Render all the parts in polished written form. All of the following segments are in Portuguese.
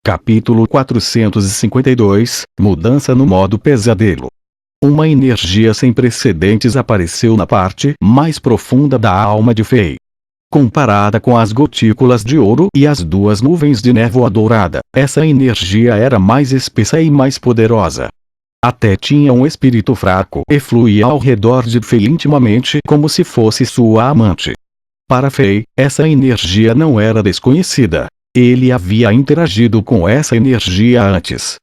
Capítulo 452 – Mudança no modo pesadelo. Uma energia sem precedentes apareceu na parte mais profunda da alma de Fei. Comparada com as gotículas de ouro e as duas nuvens de névoa dourada, essa energia era mais espessa e mais poderosa. Até tinha um espírito fraco e fluía ao redor de Fei intimamente como se fosse sua amante. Para Fei, essa energia não era desconhecida. Ele havia interagido com essa energia antes.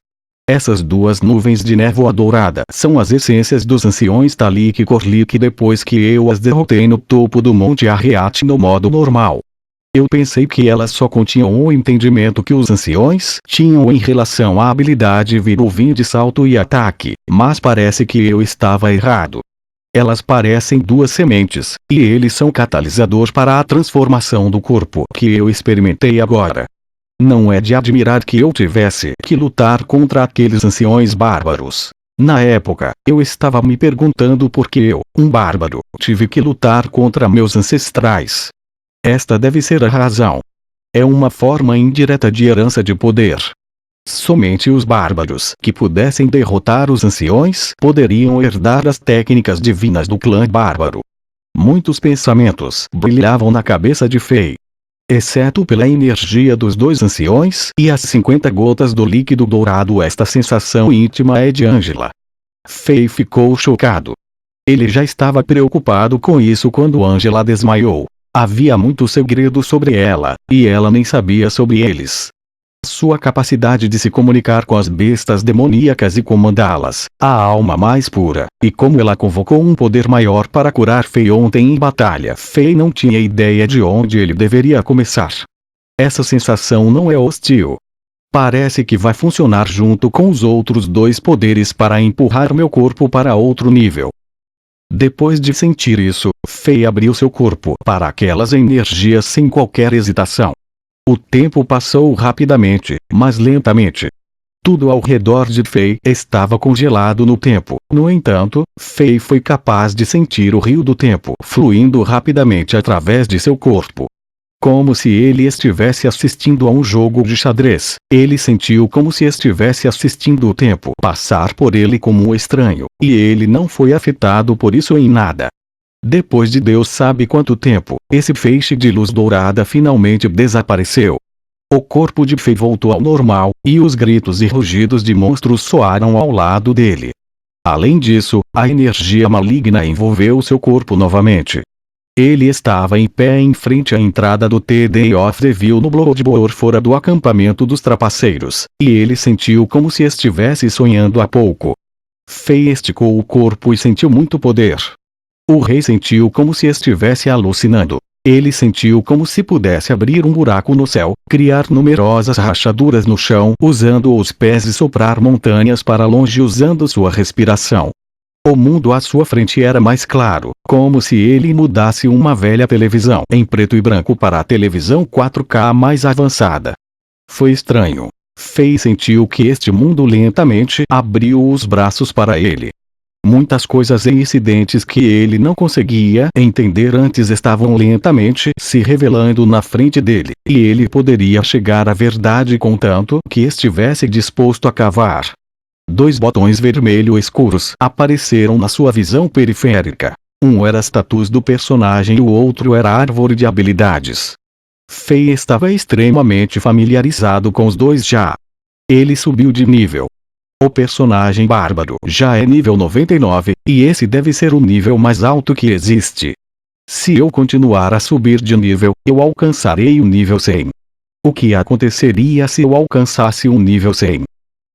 Essas duas nuvens de névoa dourada são as essências dos anciões Talik e Korlik depois que eu as derrotei no topo do Monte Arreat no modo normal. Eu pensei que elas só continham o entendimento que os anciões tinham em relação à habilidade Viruvim de salto e ataque, mas parece que eu estava errado. Elas parecem duas sementes, e eles são catalisador para a transformação do corpo que eu experimentei agora. Não é de admirar que eu tivesse que lutar contra aqueles anciões bárbaros. Na época, eu estava me perguntando por que eu, um bárbaro, tive que lutar contra meus ancestrais. Esta deve ser a razão. É uma forma indireta de herança de poder. Somente os bárbaros que pudessem derrotar os anciões poderiam herdar as técnicas divinas do clã bárbaro. Muitos pensamentos brilhavam na cabeça de Fei. Exceto pela energia dos dois anciões e as 50 gotas do líquido dourado, esta sensação íntima é de Angela. Fei ficou chocado. Ele já estava preocupado com isso quando Angela desmaiou. Havia muito segredo sobre ela, e ela nem sabia sobre eles. Sua capacidade de se comunicar com as bestas demoníacas e comandá-las, a alma mais pura, e como ela convocou um poder maior para curar Fei ontem em batalha. Fei não tinha ideia de onde ele deveria começar. Essa sensação não é hostil. Parece que vai funcionar junto com os outros dois poderes para empurrar meu corpo para outro nível. Depois de sentir isso, Fei abriu seu corpo para aquelas energias sem qualquer hesitação. O tempo passou rapidamente, mas lentamente. Tudo ao redor de Fei estava congelado no tempo. No entanto, Fei foi capaz de sentir o rio do tempo fluindo rapidamente através de seu corpo. Como se ele estivesse assistindo a um jogo de xadrez, ele sentiu como se estivesse assistindo o tempo passar por ele como um estranho, e ele não foi afetado por isso em nada. Depois de Deus sabe quanto tempo, esse feixe de luz dourada finalmente desapareceu. O corpo de Fei voltou ao normal, e os gritos e rugidos de monstros soaram ao lado dele. Além disso, a energia maligna envolveu seu corpo novamente. Ele estava em pé em frente à entrada do TD of Devil no Bloodborne fora do acampamento dos trapaceiros, e ele sentiu como se estivesse sonhando há pouco. Fei esticou o corpo e sentiu muito poder. O rei sentiu como se estivesse alucinando. Ele sentiu como se pudesse abrir um buraco no céu, criar numerosas rachaduras no chão usando os pés e soprar montanhas para longe usando sua respiração. O mundo à sua frente era mais claro, como se ele mudasse uma velha televisão em preto e branco para a televisão 4K mais avançada. Foi estranho. Fei sentiu que este mundo lentamente abriu os braços para ele. Muitas coisas e incidentes que ele não conseguia entender antes estavam lentamente se revelando na frente dele, e ele poderia chegar à verdade contanto que estivesse disposto a cavar. Dois botões vermelho escuros apareceram na sua visão periférica. Um era status do personagem e o outro era a árvore de habilidades. Fei estava extremamente familiarizado com os dois já. Ele subiu de nível. O personagem bárbaro já é nível 99, e esse deve ser o nível mais alto que existe. Se eu continuar a subir de nível, eu alcançarei o nível 100. O que aconteceria se eu alcançasse o nível 100?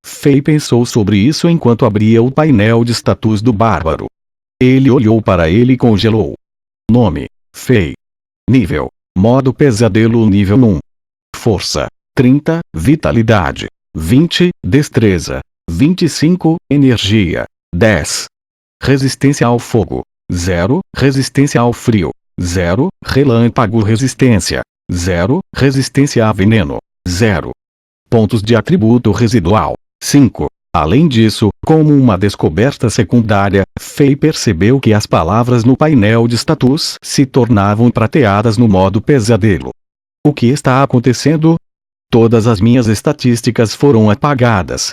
Fei pensou sobre isso enquanto abria o painel de status do bárbaro. Ele olhou para ele e congelou. Nome: Fei. Nível: modo pesadelo nível 1. Força: 30, vitalidade: 20, destreza: 25, energia: 10. Resistência ao fogo: 0, resistência ao frio: 0, relâmpago resistência: 0, resistência a veneno: 0. Pontos de atributo residual: 5. Além disso, como uma descoberta secundária, Fei percebeu que as palavras no painel de status se tornavam prateadas no modo pesadelo. O que está acontecendo? Todas as minhas estatísticas foram apagadas.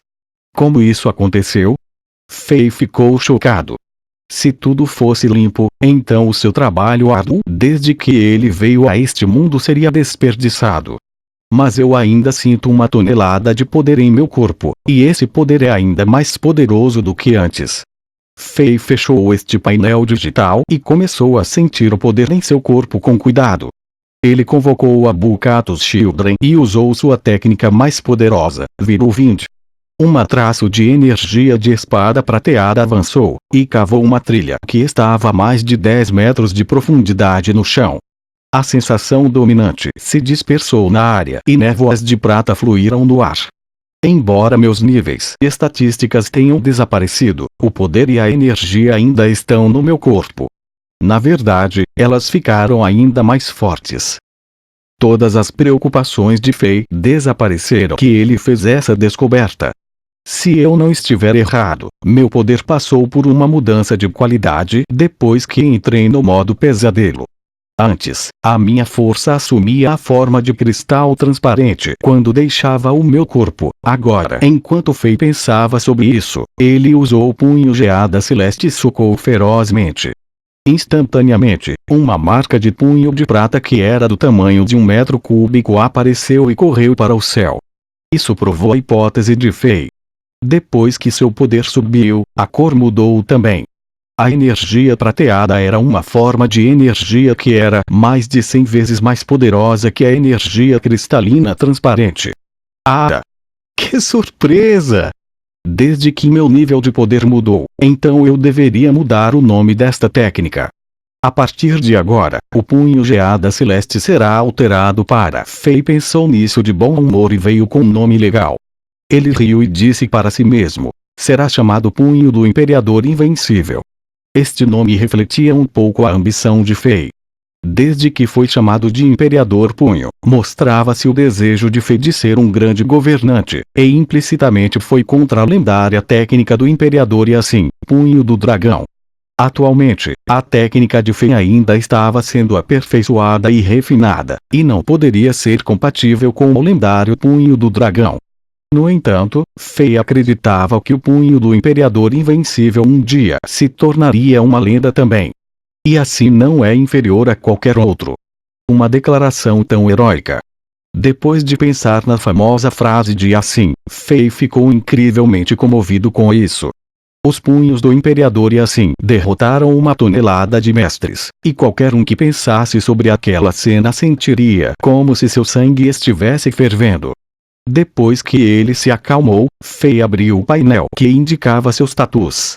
Como isso aconteceu? Fei ficou chocado. Se tudo fosse limpo, então o seu trabalho árduo desde que ele veio a este mundo seria desperdiçado. Mas eu ainda sinto uma tonelada de poder em meu corpo, e esse poder é ainda mais poderoso do que antes. Fei fechou este painel digital e começou a sentir o poder em seu corpo com cuidado. Ele convocou a Bukatos Children e usou sua técnica mais poderosa, Whirlwind. Traço de energia de espada prateada avançou, e cavou uma trilha que estava a mais de 10 metros de profundidade no chão. A sensação dominante se dispersou na área e névoas de prata fluíram no ar. Embora meus níveis estatísticas tenham desaparecido, o poder e a energia ainda estão no meu corpo. Na verdade, elas ficaram ainda mais fortes. Todas as preocupações de Fei desapareceram que ele fez essa descoberta. Se eu não estiver errado, meu poder passou por uma mudança de qualidade depois que entrei no modo pesadelo. Antes, a minha força assumia a forma de cristal transparente quando deixava o meu corpo. Agora, enquanto Fei pensava sobre isso, ele usou o punho geada celeste e socou ferozmente. Instantaneamente, uma marca de punho de prata que era do tamanho de 1 metro cúbico apareceu e correu para o céu. Isso provou a hipótese de Fei. Depois que seu poder subiu, a cor mudou também. A energia prateada era uma forma de energia que era mais de 100 vezes mais poderosa que a energia cristalina transparente. Ah! Que surpresa! Desde que meu nível de poder mudou, então eu deveria mudar o nome desta técnica. A partir de agora, o punho geada celeste será alterado para Fei pensou nisso de bom humor e veio com um nome legal. Ele riu e disse para si mesmo, será chamado Punho do Imperador Invencível. Este nome refletia um pouco a ambição de Fei. Desde que foi chamado de Imperador Punho, mostrava-se o desejo de Fei de ser um grande governante, e implicitamente foi contra a lendária técnica do Imperador e assim, Punho do Dragão. Atualmente, a técnica de Fei ainda estava sendo aperfeiçoada e refinada, e não poderia ser compatível com o lendário Punho do Dragão. No entanto, Fei acreditava que o punho do Imperador Invencível um dia se tornaria uma lenda também. E assim não é inferior a qualquer outro. Uma declaração tão heróica. Depois de pensar na famosa frase de assim, Fei ficou incrivelmente comovido com isso. Os punhos do Imperador e assim derrotaram uma tonelada de mestres, e qualquer um que pensasse sobre aquela cena sentiria como se seu sangue estivesse fervendo. Depois que ele se acalmou, Fei abriu o painel que indicava seus status.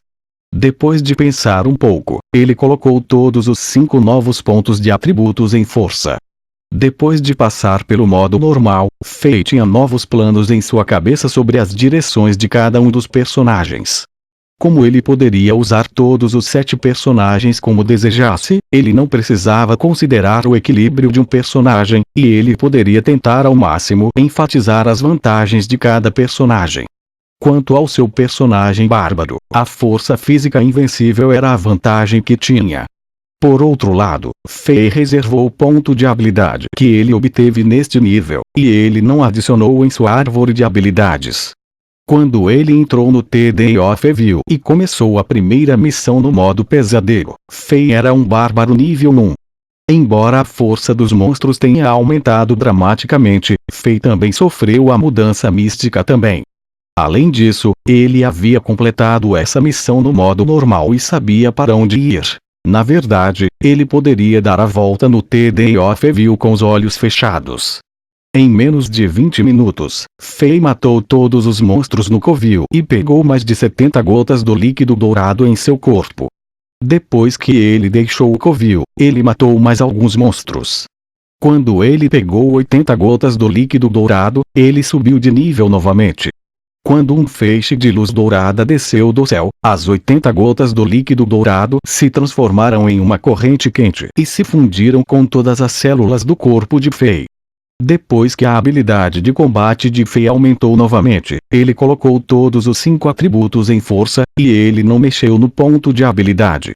Depois de pensar um pouco, ele colocou todos os 5 novos pontos de atributos em força. Depois de passar pelo modo normal, Fei tinha novos planos em sua cabeça sobre as direções de cada um dos personagens. Como ele poderia usar todos os 7 personagens como desejasse, ele não precisava considerar o equilíbrio de um personagem, e ele poderia tentar ao máximo enfatizar as vantagens de cada personagem. Quanto ao seu personagem bárbaro, a força física invencível era a vantagem que tinha. Por outro lado, Fei reservou o ponto de habilidade que ele obteve neste nível, e ele não adicionou em sua árvore de habilidades. Quando ele entrou no TD of Evil e começou a primeira missão no modo pesadelo, Fei era um bárbaro nível 1. Embora a força dos monstros tenha aumentado dramaticamente, Fei também sofreu a mudança mística também. Além disso, ele havia completado essa missão no modo normal e sabia para onde ir. Na verdade, ele poderia dar a volta no TD of Evil com os olhos fechados. Em menos de 20 minutos, Fei matou todos os monstros no covil e pegou mais de 70 gotas do líquido dourado em seu corpo. Depois que ele deixou o covil, ele matou mais alguns monstros. Quando ele pegou 80 gotas do líquido dourado, ele subiu de nível novamente. Quando um feixe de luz dourada desceu do céu, as 80 gotas do líquido dourado se transformaram em uma corrente quente e se fundiram com todas as células do corpo de Fei. Depois que a habilidade de combate de Fei aumentou novamente, ele colocou todos os 5 atributos em força, e ele não mexeu no ponto de habilidade.